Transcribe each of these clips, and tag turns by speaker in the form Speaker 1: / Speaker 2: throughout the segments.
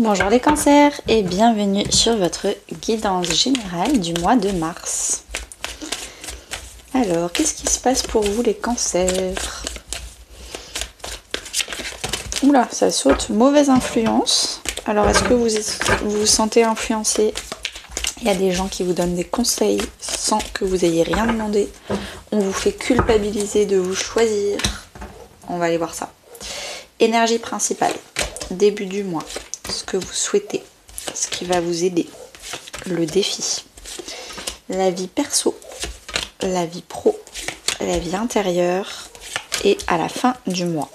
Speaker 1: Bonjour les cancers et bienvenue sur votre guidance générale du mois de mars. Alors, qu'est-ce qui se passe pour vous les cancers? Oula, ça saute, mauvaise influence. Alors, est-ce que vous vous sentez influencé? Il y a des gens qui vous donnent des conseils sans que vous ayez rien demandé. On vous fait culpabiliser de vous choisir. On va aller voir ça. Énergie principale, début du mois. Ce que vous souhaitez, ce qui va vous aider, le défi, la vie perso, la vie pro, la vie intérieure et à la fin du mois.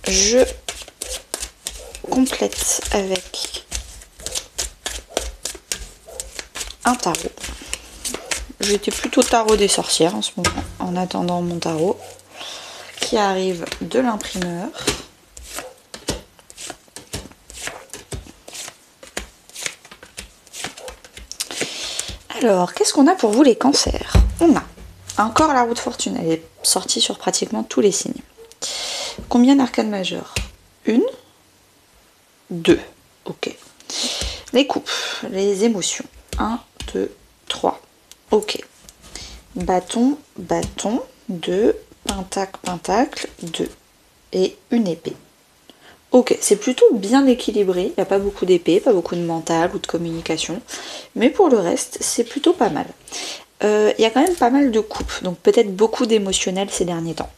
Speaker 1: Je complète avec un tarot. J'étais plutôt tarot des sorcières en ce moment, en attendant mon tarot qui arrive de l'imprimeur. Alors, qu'est-ce qu'on a pour vous les cancers? On a encore la roue de fortune, elle est sortie sur pratiquement tous les signes. Combien d'arcanes majeures? Une, deux, ok. Les coupes, les émotions. 1, 2, 3, ok. Bâton, bâton, 2, pentacle, pentacle, 2. Et une épée. Ok, c'est plutôt bien équilibré, il n'y a pas beaucoup d'épées, pas beaucoup de mental ou de communication, mais pour le reste, c'est plutôt pas mal. Il y a quand même pas mal de coupes, donc peut-être beaucoup d'émotionnel ces derniers temps.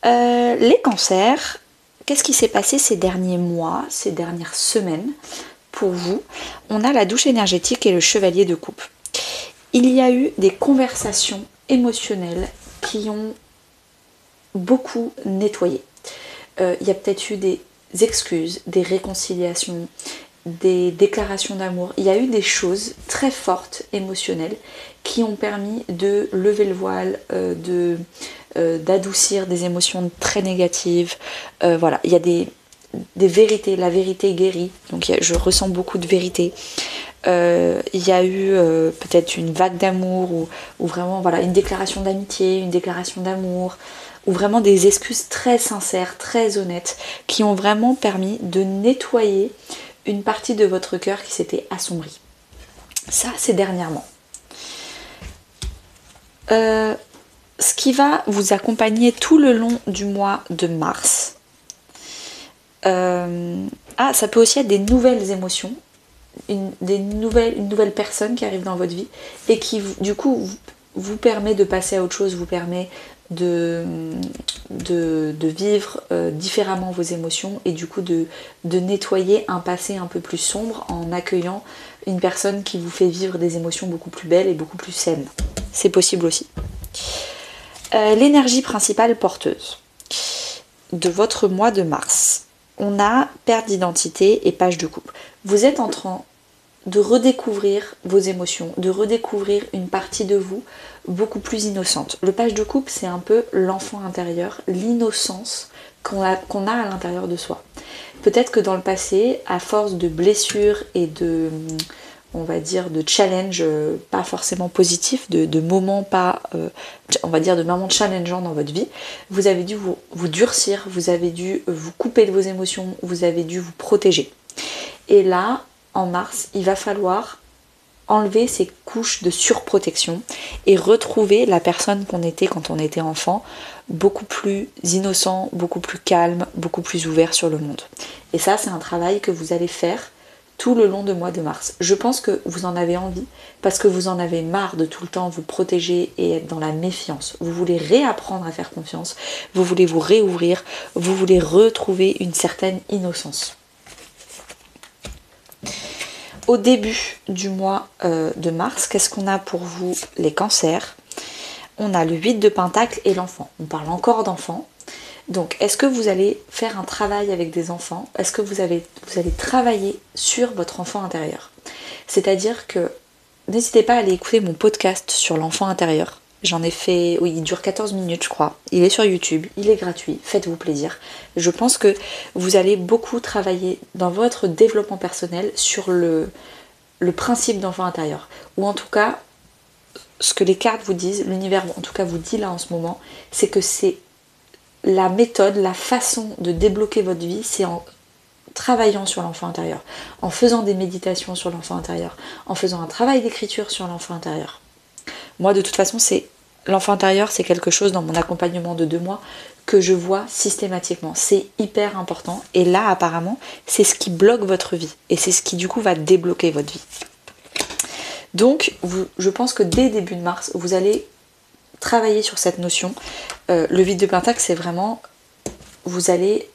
Speaker 1: Les cancers, qu'est-ce qui s'est passé ces derniers mois, ces dernières semaines pour vous? On a la douche énergétique et le chevalier de coupe. Il y a eu des conversations émotionnelles qui ont beaucoup nettoyé. Il y a peut-être eu des excuses, des réconciliations, des déclarations d'amour. Il y a eu des choses très fortes, émotionnelles, qui ont permis de lever le voile, d'adoucir des émotions très négatives. Voilà, il y a des vérités, la vérité guérit, donc je ressens beaucoup de vérité. Il y a eu peut-être une vague d'amour ou vraiment voilà, une déclaration d'amitié, une déclaration d'amour, ou vraiment des excuses très sincères, très honnêtes, qui ont vraiment permis de nettoyer une partie de votre cœur qui s'était assombrie. Ça, c'est dernièrement. Ce qui va vous accompagner tout le long du mois de mars. Ça peut aussi être des nouvelles émotions, une nouvelle personne qui arrive dans votre vie et qui, du coup, vous permet de passer à autre chose, vous permet de vivre différemment vos émotions et du coup de nettoyer un passé un peu plus sombre en accueillant une personne qui vous fait vivre des émotions beaucoup plus belles et beaucoup plus saines. C'est possible aussi. L'énergie principale porteuse de votre mois de mars. On a perte d'identité et page de coupe. Vous êtes en train de redécouvrir vos émotions, de redécouvrir une partie de vous beaucoup plus innocente. Le page de coupe, c'est un peu l'enfant intérieur, l'innocence qu'on a à l'intérieur de soi. Peut-être que dans le passé, à force de blessures et de, on va dire, de challenges pas forcément positifs, de moments pas, on va dire, de moments challengeants dans votre vie, vous avez dû vous durcir, vous avez dû vous couper de vos émotions, vous avez dû vous protéger. Et là, en mars, il va falloir enlever ces couches de surprotection et retrouver la personne qu'on était quand on était enfant, beaucoup plus innocent, beaucoup plus calme, beaucoup plus ouvert sur le monde. Et ça, c'est un travail que vous allez faire tout le long du mois de mars. Je pense que vous en avez envie parce que vous en avez marre de tout le temps vous protéger et être dans la méfiance. Vous voulez réapprendre à faire confiance, vous voulez vous réouvrir, vous voulez retrouver une certaine innocence. Au début du mois de mars, qu'est-ce qu'on a pour vous les cancers? On a le 8 de pentacle et l'enfant. On parle encore d'enfant. Donc, est-ce que vous allez faire un travail avec des enfants? Est-ce que vous allez travailler sur votre enfant intérieur? C'est-à-dire que n'hésitez pas à aller écouter mon podcast sur l'enfant intérieur. J'en ai fait, oui, il dure 14 minutes je crois. Il est sur YouTube, il est gratuit, faites-vous plaisir. Je pense que vous allez beaucoup travailler dans votre développement personnel sur le principe d'enfant intérieur. Ou en tout cas, ce que les cartes vous disent, l'univers en tout cas vous dit là en ce moment, c'est que c'est la méthode, la façon de débloquer votre vie, c'est en travaillant sur l'enfant intérieur, en faisant des méditations sur l'enfant intérieur, en faisant un travail d'écriture sur l'enfant intérieur. Moi, de toute façon, l'enfant intérieur, c'est quelque chose dans mon accompagnement de 2 mois que je vois systématiquement. C'est hyper important. Et là, apparemment, c'est ce qui bloque votre vie. Et c'est ce qui, du coup, va débloquer votre vie. Donc, je pense que dès début de mars, vous allez travailler sur cette notion. Le vide de Pentacle, c'est vraiment... Vous allez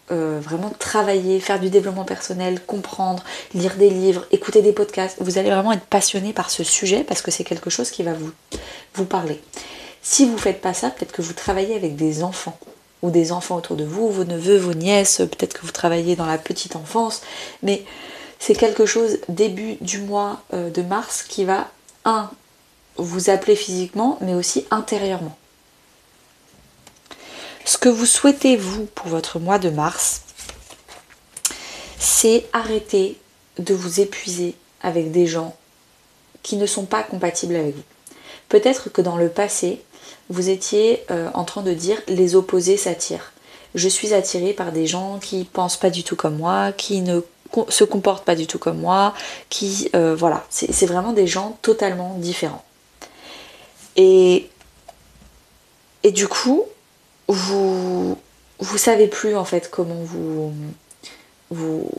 Speaker 1: vraiment travailler, faire du développement personnel, comprendre, lire des livres, écouter des podcasts. Vous allez vraiment être passionné par ce sujet parce que c'est quelque chose qui va vous parler. Si vous ne faites pas ça, peut-être que vous travaillez avec des enfants ou des enfants autour de vous, vos neveux, vos nièces, peut-être que vous travaillez dans la petite enfance, mais c'est quelque chose début du mois de mars qui va, vous appeler physiquement, mais aussi intérieurement. Ce que vous souhaitez, vous, pour votre mois de mars, c'est arrêter de vous épuiser avec des gens qui ne sont pas compatibles avec vous. Peut-être que dans le passé, vous étiez en train de dire « les opposés s'attirent ». Je suis attirée par des gens qui pensent pas du tout comme moi, qui ne se comportent pas du tout comme moi, qui... voilà, c'est vraiment des gens totalement différents. Et du coup... vous savez plus en fait comment vous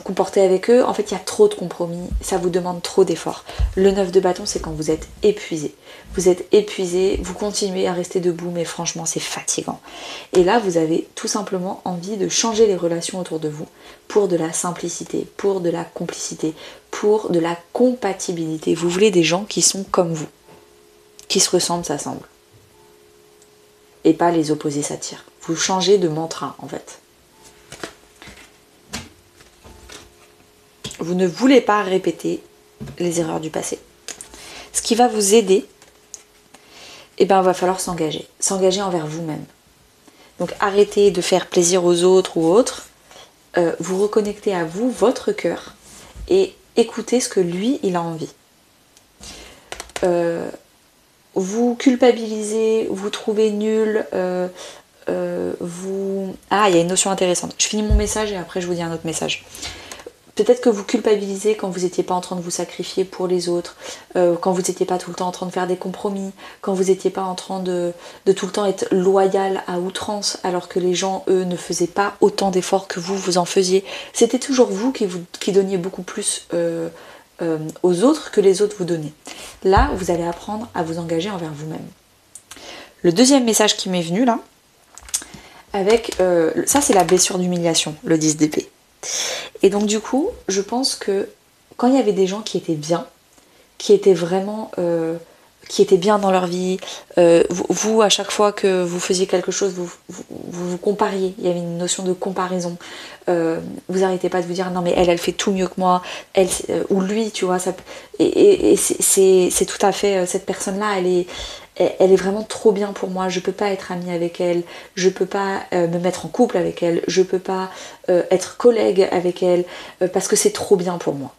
Speaker 1: comportez avec eux. En fait, il y a trop de compromis, ça vous demande trop d'efforts. Le 9 de bâton, c'est quand vous êtes épuisé. Vous êtes épuisé, vous continuez à rester debout, mais franchement, c'est fatigant. Et là, vous avez tout simplement envie de changer les relations autour de vous pour de la simplicité, pour de la complicité, pour de la compatibilité. Vous voulez des gens qui sont comme vous, qui se ressemblent, s'assemblent. Et pas les opposés s'attirent. Vous changez de mantra en fait. Vous ne voulez pas répéter les erreurs du passé. Ce qui va vous aider, il va falloir s'engager. S'engager envers vous-même. Donc arrêtez de faire plaisir aux autres ou autres. Vous reconnectez à vous, votre cœur, et écoutez ce que lui, il a envie. Vous culpabilisez, vous trouvez nul, il y a une notion intéressante. Je finis mon message et après je vous dis un autre message. Peut-être que vous culpabilisez quand vous n'étiez pas en train de vous sacrifier pour les autres, quand vous n'étiez pas tout le temps en train de faire des compromis, quand vous n'étiez pas en train de tout le temps être loyal à outrance, alors que les gens, eux, ne faisaient pas autant d'efforts que vous en faisiez. C'était toujours vous qui donniez beaucoup plus aux autres que les autres vous donnaient. Là, vous allez apprendre à vous engager envers vous-même. Le deuxième message qui m'est venu là, ça c'est la blessure d'humiliation, le 10 d'épée. Et donc du coup, je pense que quand il y avait des gens qui étaient bien, qui étaient vraiment... qui étaient bien dans leur vie, vous à chaque fois que vous faisiez quelque chose, vous compariez, il y avait une notion de comparaison, vous arrêtez pas de vous dire non mais elle fait tout mieux que moi, ou lui tu vois, et c'est tout à fait, cette personne là elle est vraiment trop bien pour moi, je peux pas être amie avec elle, je peux pas me mettre en couple avec elle, je peux pas être collègue avec elle, parce que c'est trop bien pour moi.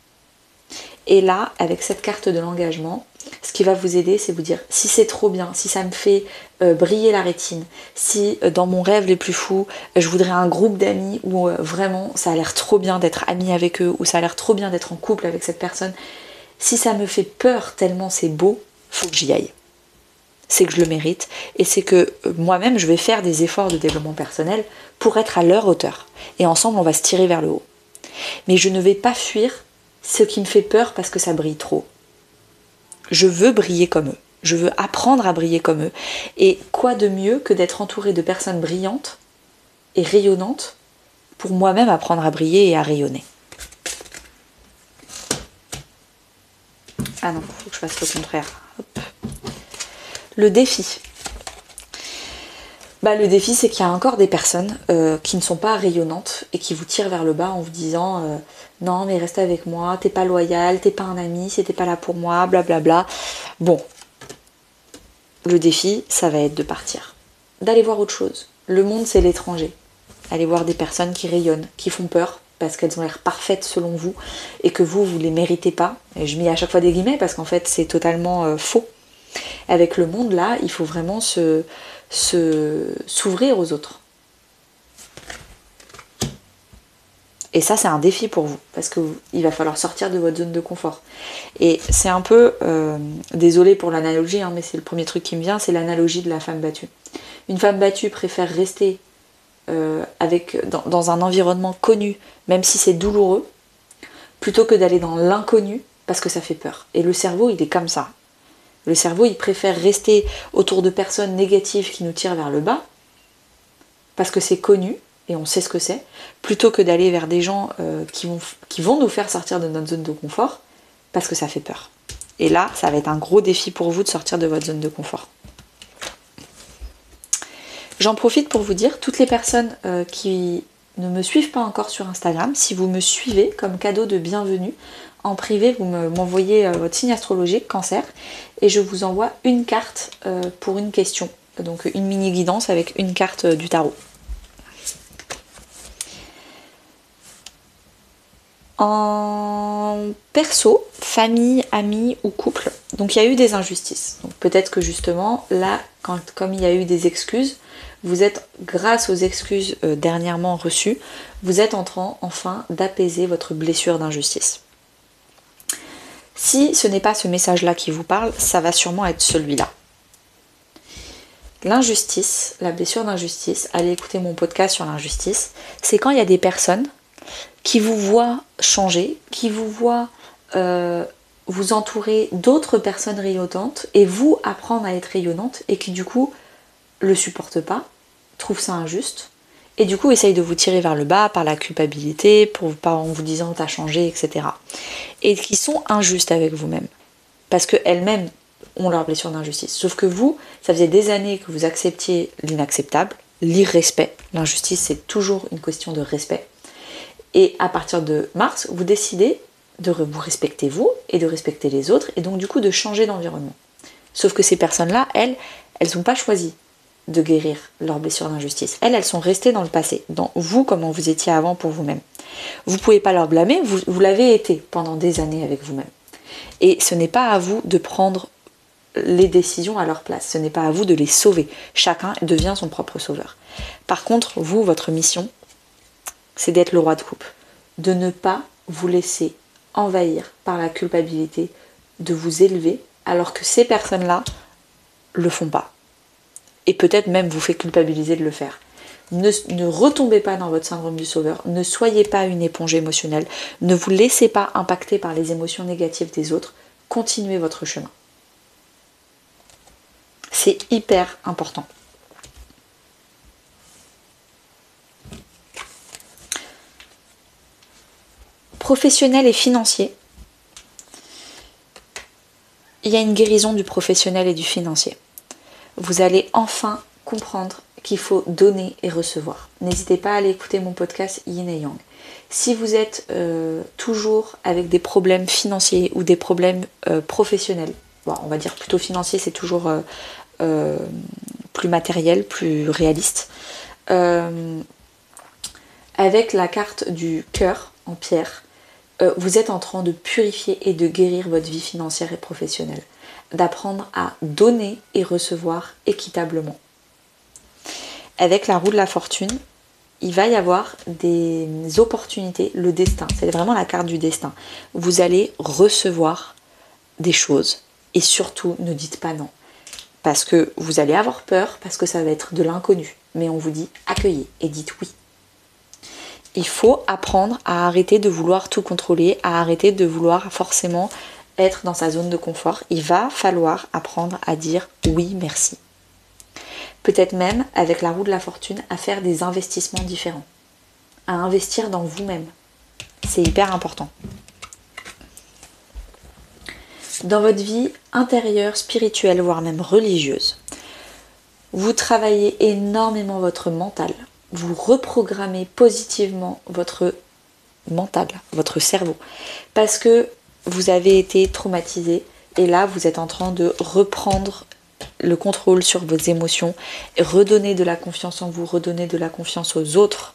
Speaker 1: Et là, avec cette carte de l'engagement, ce qui va vous aider, c'est vous dire, si c'est trop bien, si ça me fait briller la rétine, si dans mon rêve les plus fous, je voudrais un groupe d'amis où vraiment ça a l'air trop bien d'être amie avec eux, ou ça a l'air trop bien d'être en couple avec cette personne, si ça me fait peur tellement c'est beau, faut que j'y aille. C'est que je le mérite, et c'est que moi-même je vais faire des efforts de développement personnel pour être à leur hauteur. Et ensemble on va se tirer vers le haut. Mais je ne vais pas fuir ce qui me fait peur parce que ça brille trop. Je veux briller comme eux. Je veux apprendre à briller comme eux. Et quoi de mieux que d'être entouré de personnes brillantes et rayonnantes pour moi-même apprendre à briller et à rayonner. Ah non, il faut que je fasse le contraire. Hop. Le défi. Le défi, c'est qu'il y a encore des personnes qui ne sont pas rayonnantes et qui vous tirent vers le bas en vous disant non mais reste avec moi, t'es pas loyal, t'es pas un ami, si t'es pas là pour moi, blablabla. Bon, le défi, ça va être de partir, d'aller voir autre chose. Le monde, c'est l'étranger. Allez voir des personnes qui rayonnent, qui font peur parce qu'elles ont l'air parfaites selon vous et que vous les méritez pas. Et je mets à chaque fois des guillemets parce qu'en fait c'est totalement faux. Avec le monde là, il faut vraiment se s'ouvrir aux autres. Et ça, c'est un défi pour vous, parce qu'il va falloir sortir de votre zone de confort. Et c'est un peu, désolée pour l'analogie, mais c'est le premier truc qui me vient, c'est l'analogie de la femme battue. Une femme battue préfère rester dans un environnement connu, même si c'est douloureux, plutôt que d'aller dans l'inconnu, parce que ça fait peur. Et le cerveau, il est comme ça. Le cerveau, il préfère rester autour de personnes négatives qui nous tirent vers le bas, parce que c'est connu, et on sait ce que c'est, plutôt que d'aller vers des gens qui vont nous faire sortir de notre zone de confort, parce que ça fait peur. Et là, ça va être un gros défi pour vous de sortir de votre zone de confort. J'en profite pour vous dire, toutes les personnes qui ne me suivent pas encore sur Instagram, si vous me suivez comme cadeau de bienvenue, en privé, vous m'envoyez votre signe astrologique, Cancer, et je vous envoie une carte pour une question. Donc une mini guidance avec une carte du tarot. En perso, famille, amis ou couple, donc il y a eu des injustices. Donc peut-être que justement, là, comme il y a eu des excuses, vous êtes, grâce aux excuses dernièrement reçues, vous êtes en train enfin d'apaiser votre blessure d'injustice. Si ce n'est pas ce message-là qui vous parle, ça va sûrement être celui-là. L'injustice, la blessure d'injustice, allez écouter mon podcast sur l'injustice, c'est quand il y a des personnes qui vous voient changer, qui vous voient vous entourer d'autres personnes rayonnantes et vous apprendre à être rayonnante et qui du coup le supportent pas, trouvent ça injuste et du coup essayent de vous tirer vers le bas par la culpabilité, en vous disant t'as changé, etc. Et qui sont injustes avec vous-même parce qu'elles-mêmes ont leur blessure d'injustice. Sauf que vous, ça faisait des années que vous acceptiez l'inacceptable, l'irrespect. L'injustice, c'est toujours une question de respect. Et à partir de mars, vous décidez de vous respecter vous et de respecter les autres et donc du coup de changer d'environnement. Sauf que ces personnes-là, elles n'ont pas choisi de guérir leur blessure d'injustice. Elles sont restées dans le passé, dans vous, comment vous étiez avant pour vous-même. Vous ne pouvez pas leur blâmer, vous l'avez été pendant des années avec vous-même. Et ce n'est pas à vous de prendre les décisions à leur place, ce n'est pas à vous de les sauver. Chacun devient son propre sauveur. Par contre, vous, votre mission, c'est d'être le roi de coupe, de ne pas vous laisser envahir par la culpabilité, de vous élever, alors que ces personnes-là le font pas. Et peut-être même vous fait culpabiliser de le faire. Ne retombez pas dans votre syndrome du sauveur, ne soyez pas une éponge émotionnelle, ne vous laissez pas impacter par les émotions négatives des autres, continuez votre chemin. C'est hyper important. Professionnel et financier, il y a une guérison du professionnel et du financier. Vous allez enfin comprendre qu'il faut donner et recevoir. N'hésitez pas à aller écouter mon podcast Yin et Yang. Si vous êtes toujours avec des problèmes financiers ou des problèmes professionnels, bon, on va dire plutôt financier, c'est toujours plus matériel, plus réaliste, avec la carte du cœur en pierre, vous êtes en train de purifier et de guérir votre vie financière et professionnelle, d'apprendre à donner et recevoir équitablement. Avec la roue de la fortune, il va y avoir des opportunités, le destin, c'est vraiment la carte du destin. Vous allez recevoir des choses et surtout ne dites pas non. Parce que vous allez avoir peur, parce que ça va être de l'inconnu. Mais on vous dit accueillez et dites oui. Il faut apprendre à arrêter de vouloir tout contrôler, à arrêter de vouloir forcément être dans sa zone de confort. Il va falloir apprendre à dire oui, merci. Peut-être même, avec la roue de la fortune, à faire des investissements différents. À investir dans vous-même. C'est hyper important. Dans votre vie intérieure, spirituelle, voire même religieuse, vous travaillez énormément votre mental. Vous reprogrammez positivement votre mental, votre cerveau. Parce que vous avez été traumatisé et là, vous êtes en train de reprendre le contrôle sur vos émotions, et redonner de la confiance en vous, redonner de la confiance aux autres.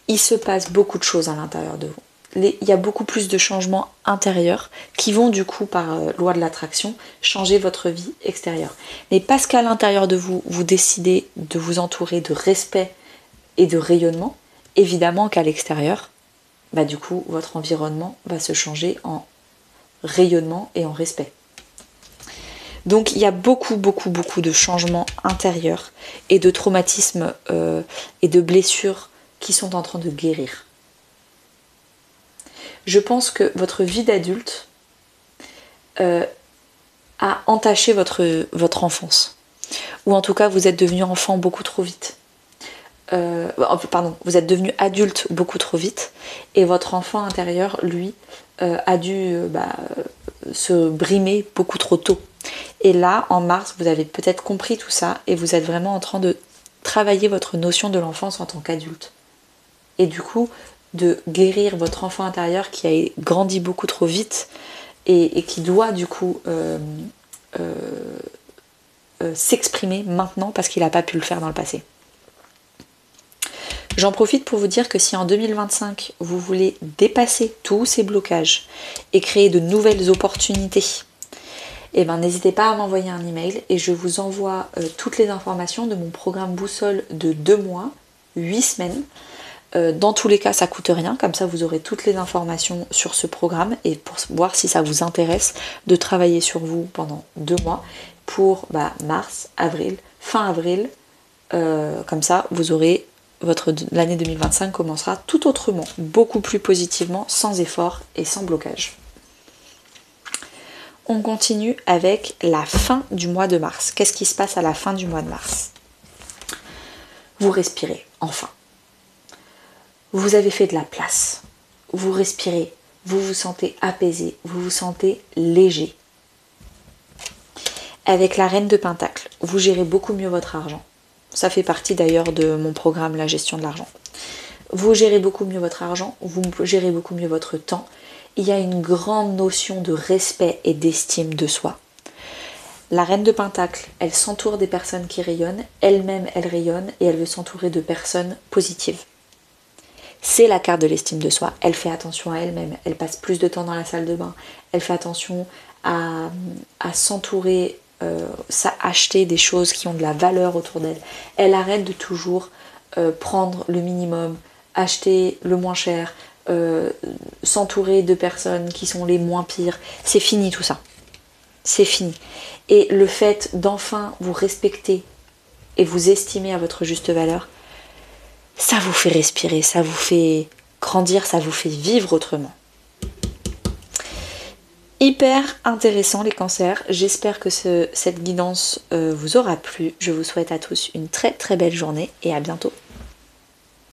Speaker 1: Il se passe beaucoup de choses à l'intérieur de vous. il y a beaucoup plus de changements intérieurs qui vont du coup, par loi de l'attraction, changer votre vie extérieure. Mais parce qu'à l'intérieur de vous, vous décidez de vous entourer de respect et de rayonnement, évidemment qu'à l'extérieur, bah du coup, votre environnement va se changer en rayonnement et en respect. Donc il y a beaucoup de changements intérieurs et de traumatismes et de blessures qui sont en train de guérir. Je pense que votre vie d'adulte a entaché votre enfance. Ou en tout cas, vous êtes devenu enfant beaucoup trop vite. Vous êtes devenu adulte beaucoup trop vite. Et votre enfant intérieur, lui, a dû se brimer beaucoup trop tôt. Et là, en mars, vous avez peut-être compris tout ça et vous êtes vraiment en train de travailler votre notion de l'enfance en tant qu'adulte. Et du coup, de guérir votre enfant intérieur qui a grandi beaucoup trop vite et qui doit du coup s'exprimer maintenant parce qu'il n'a pas pu le faire dans le passé. J'en profite pour vous dire que si en 2025 vous voulez dépasser tous ces blocages et créer de nouvelles opportunités, eh ben, n'hésitez pas à m'envoyer un email et je vous envoie toutes les informations de mon programme Boussole de 2 mois, 8 semaines. Dans tous les cas, ça coûte rien, comme ça vous aurez toutes les informations sur ce programme et pour voir si ça vous intéresse de travailler sur vous pendant 2 mois pour mars, avril, fin avril. Comme ça, vous aurez l'année 2025 commencera tout autrement, beaucoup plus positivement, sans effort et sans blocage. On continue avec la fin du mois de mars. Qu'est-ce qui se passe à la fin du mois de mars? Vous respirez, enfin. Vous avez fait de la place. Vous respirez, vous vous sentez apaisé, vous vous sentez léger. Avec la reine de Pentacle, vous gérez beaucoup mieux votre argent. Ça fait partie d'ailleurs de mon programme La gestion de l'argent. Vous gérez beaucoup mieux votre argent, vous gérez beaucoup mieux votre temps. Il y a une grande notion de respect et d'estime de soi. La reine de Pentacle, elle s'entoure des personnes qui rayonnent, elle-même elle rayonne et elle veut s'entourer de personnes positives. C'est la carte de l'estime de soi, elle fait attention à elle-même, elle passe plus de temps dans la salle de bain, elle fait attention à s'entourer, acheter des choses qui ont de la valeur autour d'elle. Elle arrête de toujours prendre le minimum, acheter le moins cher, s'entourer de personnes qui sont les moins pires. C'est fini tout ça. C'est fini. Et le fait d'enfin vous respecter et vous estimer à votre juste valeur, ça vous fait respirer, ça vous fait grandir, ça vous fait vivre autrement. Hyper intéressant les cancers. J'espère que cette guidance vous aura plu. Je vous souhaite à tous une très très belle journée et à bientôt.